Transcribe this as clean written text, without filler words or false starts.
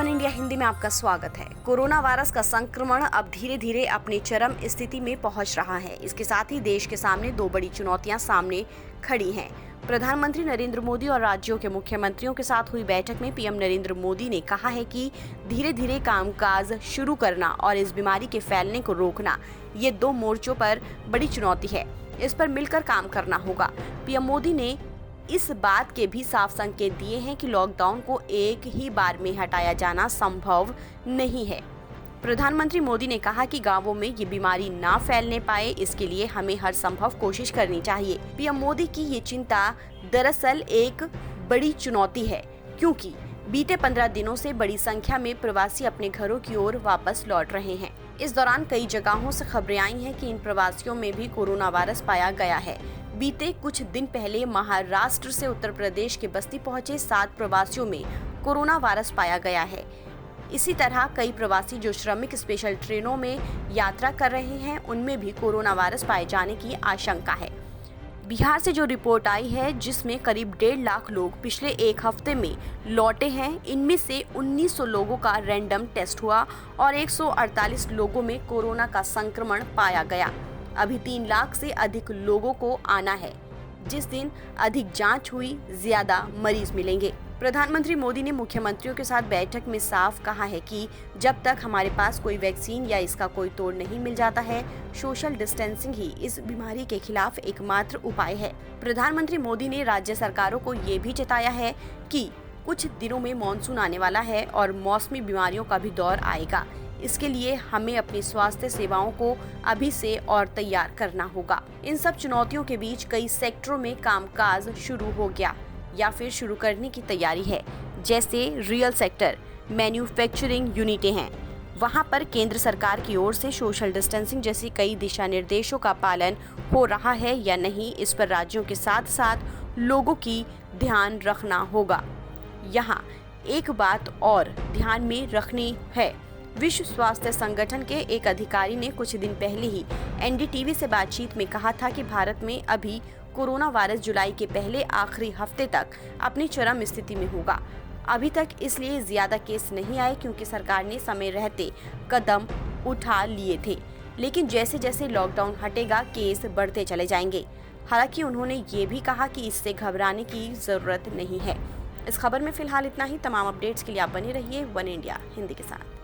One India Hindi में आपका स्वागत है। कोरोना वायरस का संक्रमण अब धीरे धीरे अपनी चरम स्थिति में पहुंच रहा है। इसके साथ ही देश के सामने दो बड़ी चुनौतियां सामने खड़ी हैं। प्रधानमंत्री नरेंद्र मोदी और राज्यों के मुख्यमंत्रियों के साथ हुई बैठक में पीएम नरेंद्र मोदी ने कहा है कि धीरे धीरे कामकाज शुरू करना और इस बीमारी के फैलने को रोकना, ये दो मोर्चों पर बड़ी चुनौती है। इस पर मिलकर काम करना होगा। पीएम मोदी ने इस बात के भी साफ संकेत दिए हैं कि लॉकडाउन को एक ही बार में हटाया जाना संभव नहीं है। प्रधानमंत्री मोदी ने कहा कि गांवों में ये बीमारी ना फैलने पाए, इसके लिए हमें हर संभव कोशिश करनी चाहिए। पीएम मोदी की ये चिंता दरअसल एक बड़ी चुनौती है, क्योंकि बीते 15 दिनों से बड़ी संख्या में प्रवासी अपने घरों की ओर वापस लौट रहे हैं। इस दौरान कई जगहों से खबरें आई हैं कि इन प्रवासियों में भी कोरोना वायरस पाया गया है। बीते कुछ दिन पहले महाराष्ट्र से उत्तर प्रदेश के बस्ती पहुंचे 7 प्रवासियों में कोरोना वायरस पाया गया है। इसी तरह कई प्रवासी जो श्रमिक स्पेशल ट्रेनों में यात्रा कर रहे हैं, उनमें भी कोरोना वायरस पाए जाने की आशंका है। बिहार से जो रिपोर्ट आई है, जिसमें करीब 1.5 लाख लोग पिछले एक हफ्ते में लौटे हैं, इनमें से 1900 लोगों का रैंडम टेस्ट हुआ और 148 लोगों में कोरोना का संक्रमण पाया गया। अभी 3 लाख से अधिक लोगों को आना है। जिस दिन अधिक जांच हुई, ज्यादा मरीज मिलेंगे। प्रधानमंत्री मोदी ने मुख्यमंत्रियों के साथ बैठक में साफ कहा है कि जब तक हमारे पास कोई वैक्सीन या इसका कोई तोड़ नहीं मिल जाता है, सोशल डिस्टेंसिंग ही इस बीमारी के खिलाफ एकमात्र उपाय है। प्रधानमंत्री मोदी ने राज्य सरकारों को ये भी चेताया है कि कुछ दिनों में मॉनसून आने वाला है और मौसमी बीमारियों का भी दौर आएगा। इसके लिए हमें अपनी स्वास्थ्य सेवाओं को अभी से और तैयार करना होगा। इन सब चुनौतियों के बीच कई सेक्टरों में कामकाज शुरू हो गया या फिर शुरू करने की तैयारी है। जैसे रियल सेक्टर, मैन्युफैक्चरिंग यूनिटें हैं, वहां पर केंद्र सरकार की ओर से सोशल डिस्टेंसिंग जैसी कई दिशा निर्देशों का पालन हो रहा है या नहीं, इस पर राज्यों के साथ साथ लोगों की ध्यान रखना होगा। यहाँ एक बात और ध्यान में रखनी है। विश्व स्वास्थ्य संगठन के एक अधिकारी ने कुछ दिन पहले ही एनडीटीवी से बातचीत में कहा था कि भारत में अभी कोरोना वायरस जुलाई के पहले आखिरी हफ्ते तक अपनी चरम स्थिति में होगा। अभी तक इसलिए ज्यादा केस नहीं आए क्योंकि सरकार ने समय रहते कदम उठा लिए थे, लेकिन जैसे जैसे लॉकडाउन हटेगा केस बढ़ते चले जाएंगे। हालांकि उन्होंने ये भी कहा कि इससे घबराने की जरूरत नहीं है। इस खबर में फिलहाल इतना ही। तमाम अपडेट्स के लिए आप बने रहिए वन इंडिया हिंदी के साथ।